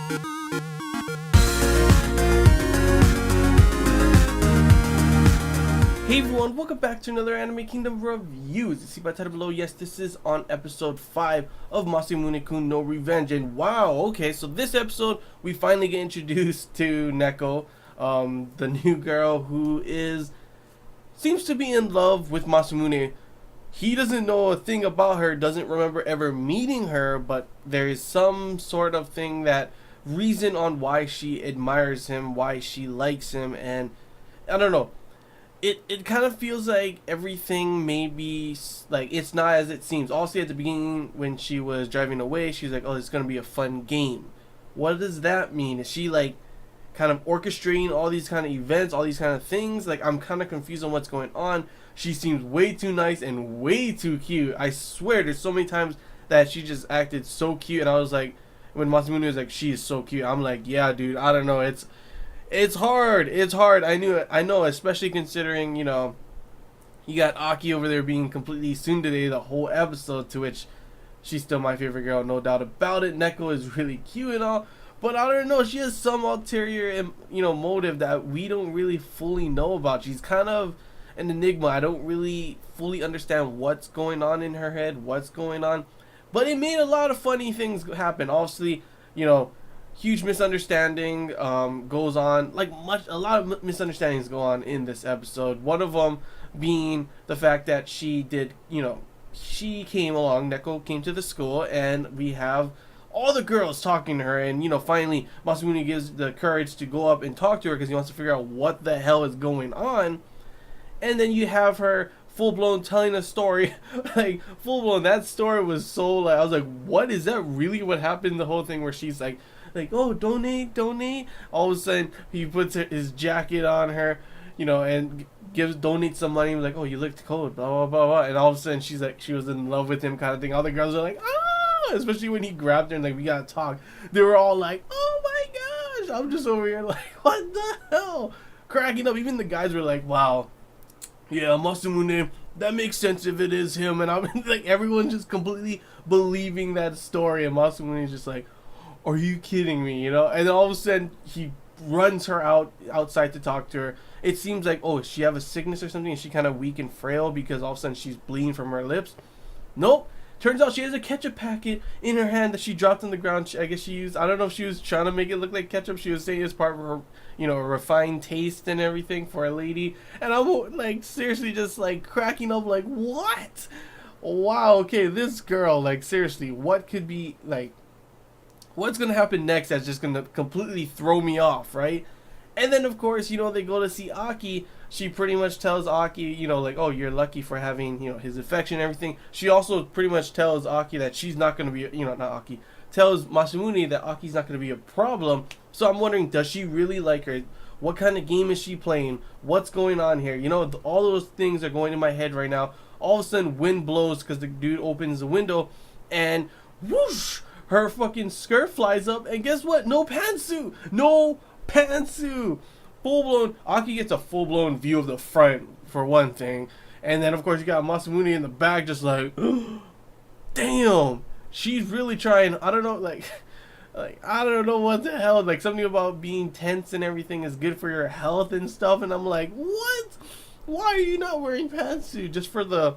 Hey everyone, welcome back to another Anime Kingdom review. As you see by the title below, yes, this is on episode 5 of Masamune Kun no Revenge. And wow, okay, so this episode, we finally get introduced to Neko, the new girl who seems to be in love with Masamune. He doesn't know a thing about her, doesn't remember ever meeting her, but there is some sort of thing, that reason on why she admires him, why she likes him, and I don't know. It kind of feels like everything maybe, like, it's not as it seems. Also, at the beginning, when she was driving away, she's like, oh, it's going to be a fun game. What does that mean? Is she, like, kind of orchestrating all these kind of events, all these kind of things? Like, I'm kind of confused on what's going on. She seems way too nice and way too cute. I swear, there's so many times that she just acted so cute, and I was like, when Masamune was like, she is so cute, I'm like, yeah, dude, I don't know, it's hard. I know, especially considering, you got Aki over there being completely tsundere the whole episode, to which she's still my favorite girl, no doubt about it. Neko is really cute and all, but I don't know, she has some ulterior, motive that we don't really fully know about. She's kind of an enigma. I don't really fully understand what's going on in her head, what's going on, but it made a lot of funny things happen. Obviously, huge misunderstanding goes on, a lot of misunderstandings go on in this episode. One of them being the fact that she came along, Neko came to the school, and we have all the girls talking to her, and finally Masamune gives the courage to go up and talk to her because he wants to figure out what the hell is going on. And then you have her full-blown telling a story, like, full-blown. That story was so, like, I was like, what is that really what happened? The whole thing where she's like, oh, donate. All of a sudden, he puts his jacket on her, and donates some money. Like, oh, you looked cold, blah, blah, blah, blah. And all of a sudden, she's like, she was in love with him kind of thing. All the girls are like, ah! Especially when he grabbed her and like, we gotta talk. They were all like, oh my gosh! I'm just over here like, what the hell? Cracking up. Even the guys were like, wow, yeah, Masamune, that makes sense if it is him. And I'm like, everyone's just completely believing that story. And Masamune's just like, are you kidding me? And then all of a sudden he runs her outside to talk to her. It seems like, oh, does she have a sickness or something? Is she kind of weak and frail because all of a sudden she's bleeding from her lips? Nope. Turns out she has a ketchup packet in her hand that she dropped on the ground. I guess she used, I don't know if she was trying to make it look like ketchup. She was saying it's part of her, refined taste and everything for a lady. And I'm like, seriously, just like cracking up, like, what? Wow, okay, this girl, like, seriously, what could be, like, what's going to happen next that's just going to completely throw me off, right? And then, of course, they go to see Aki. She pretty much tells Aki, like, oh, you're lucky for having, his affection and everything. She also pretty much tells Aki that she's not going to be, not Aki, tells Masamune that Aki's not going to be a problem. So I'm wondering, does she really like her? What kind of game is she playing? What's going on here? All those things are going in my head right now. All of a sudden, wind blows because the dude opens the window and whoosh! Her fucking skirt flies up, and guess what? No pantsu! No pantsu! Full-blown, Aki gets a full-blown view of the front, for one thing. And then, of course, you got Masamune in the back just like, damn! She's really trying, I don't know, like, I don't know what the hell, like, something about being tense and everything is good for your health and stuff, and I'm like, what? Why are you not wearing pantsu? Just for the,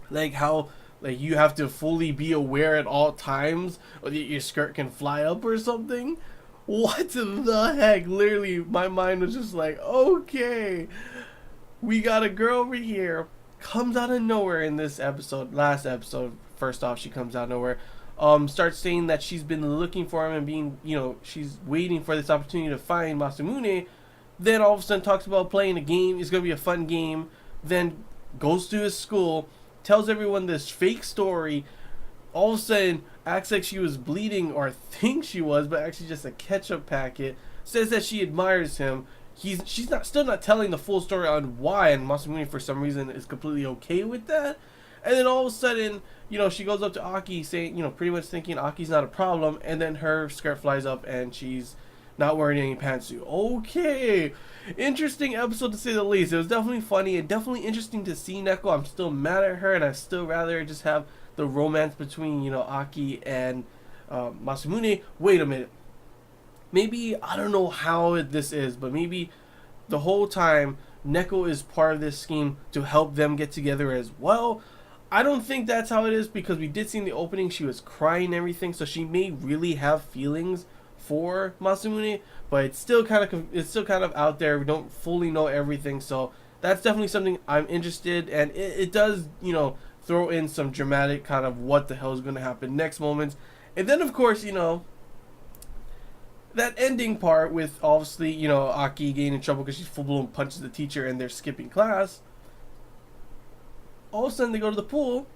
like, how... like, you have to fully be aware at all times, or that your skirt can fly up or something? What the heck? Literally, my mind was just like, okay, we got a girl over here, comes out of nowhere in this episode, last episode, first off, she comes out of nowhere, starts saying that she's been looking for him and being, she's waiting for this opportunity to find Masamune, then all of a sudden talks about playing a game, it's going to be a fun game, then goes to his school, tells everyone this fake story, all of a sudden acts like she was bleeding or thinks she was, but actually just a ketchup packet, says that she admires him. She's still not telling the full story on why, and Masamune for some reason is completely okay with that. And then all of a sudden, she goes up to Aki saying, pretty much thinking Aki's not a problem, and then her skirt flies up and she's not wearing any pantsu. Okay, interesting episode to say the least. It was definitely funny and definitely interesting to see Neko. I'm still mad at her, and I still rather just have the romance between Aki and Masamune. Wait a minute, maybe, I don't know how this is, but maybe the whole time Neko is part of this scheme to help them get together as well. I don't think that's how it is, because we did see in the opening she was crying and everything, so she may really have feelings for Masamune, but it's still kind of out there. We don't fully know everything, so that's definitely something I'm interested, and it does, you know, throw in some dramatic kind of what the hell is going to happen next moments. And then of course, you know, that ending part with obviously, you know, Aki getting in trouble because she full blown punches the teacher and they're skipping class. All of a sudden they go to the pool.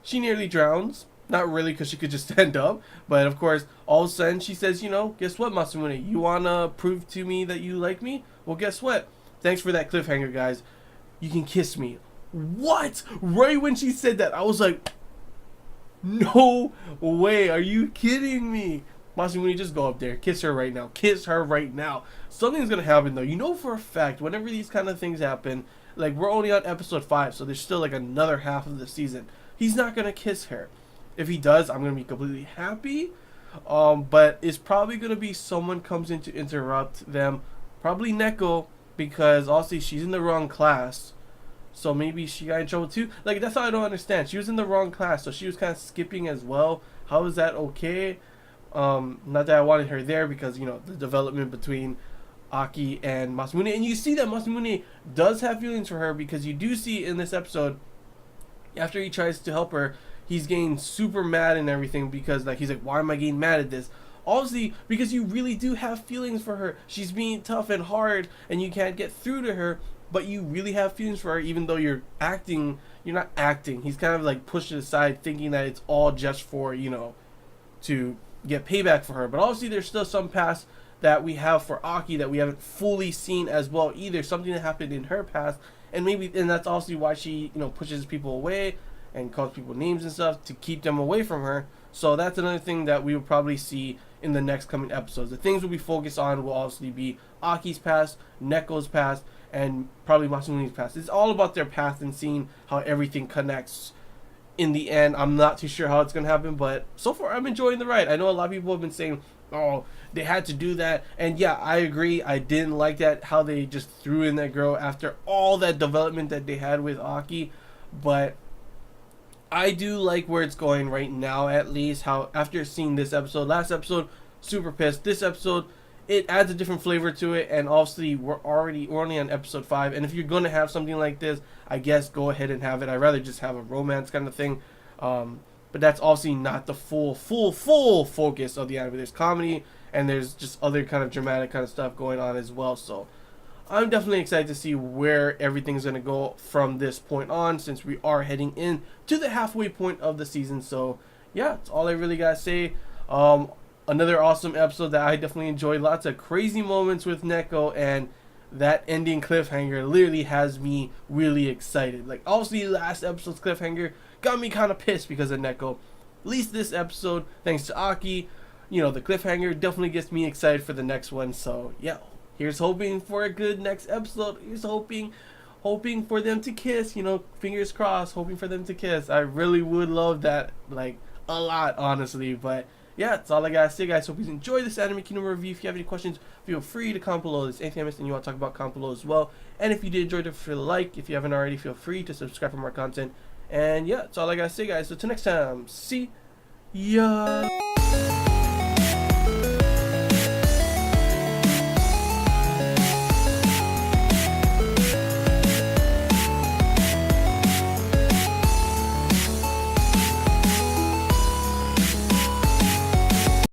She nearly drowns. Not really, because she could just stand up. But of course, all of a sudden she says, you know, guess what, Masamune? You wanna prove to me that you like me? Well, guess what? Thanks for that cliffhanger, guys. You can kiss me. What? Right when she said that, I was like, no way. Are you kidding me? Masamune, just go up there. Kiss her right now. Kiss her right now. Something's gonna happen, though. You know for a fact, whenever these kind of things happen, like, we're only on episode 5, so there's still like another half of the season. He's not gonna kiss her. If he does, I'm gonna be completely happy. But it's probably gonna be someone comes in to interrupt them. Probably Neko, because also she's in the wrong class. So maybe she got in trouble too. Like, that's how I don't understand. She was in the wrong class, so she was kind of skipping as well. How is that okay? Not that I wanted her there, because, you know, the development between Aki and Masamune, and you see that Masamune does have feelings for her, because you do see in this episode, after he tries to help her, he's getting super mad and everything, because like he's like, why am I getting mad at this? Obviously, because you really do have feelings for her. She's being tough and hard, and you can't get through to her, but you really have feelings for her, even though you're not acting. He's kind of like pushed it aside, thinking that it's all just for, you know, to get payback for her. But obviously there's still some past that we have for Aki that we haven't fully seen as well either. Something that happened in her past, and that's also why she, you know, pushes people away and calls people names and stuff to keep them away from her. So that's another thing that we will probably see in the next coming episodes. The things we'll be focused on will obviously be Aki's past, Neko's past, and probably Masamune's past. It's all about their past and seeing how everything connects in the end. I'm not too sure how it's going to happen, but so far I'm enjoying the ride. I know a lot of people have been saying, oh, they had to do that. And yeah, I agree. I didn't like that, how they just threw in that girl after all that development that they had with Aki. But I do like where it's going right now, at least. How after seeing this episode, last episode, super pissed. This episode, it adds a different flavor to it, and obviously we're only on episode 5. And if you're gonna have something like this, I guess go ahead and have it. I'd rather just have a romance kind of thing. But that's obviously not the full focus of the anime. There's comedy, and there's just other kind of dramatic kind of stuff going on as well. So I'm definitely excited to see where everything's going to go from this point on, since we are heading in to the halfway point of the season. So yeah, that's all I really got to say. Another awesome episode that I definitely enjoyed. Lots of crazy moments with Neko, and that ending cliffhanger literally has me really excited. Like, obviously last episode's cliffhanger got me kind of pissed because of Neko. At least this episode, thanks to Aki, you know, the cliffhanger definitely gets me excited for the next one. So yeah, here's hoping for a good next episode. Here's hoping for them to kiss, you know, fingers crossed, hoping for them to kiss. I really would love that, like, a lot, honestly. But yeah, that's all I gotta say, guys. Hope you enjoyed this Anime Kingdom review. If you have any questions, feel free to comment below. There's anything I missed and you want to talk about, comment below as well. And if you did enjoy it, feel like. If you haven't already, feel free to subscribe for more content. And yeah, that's all I gotta say, guys. So till next time, see ya.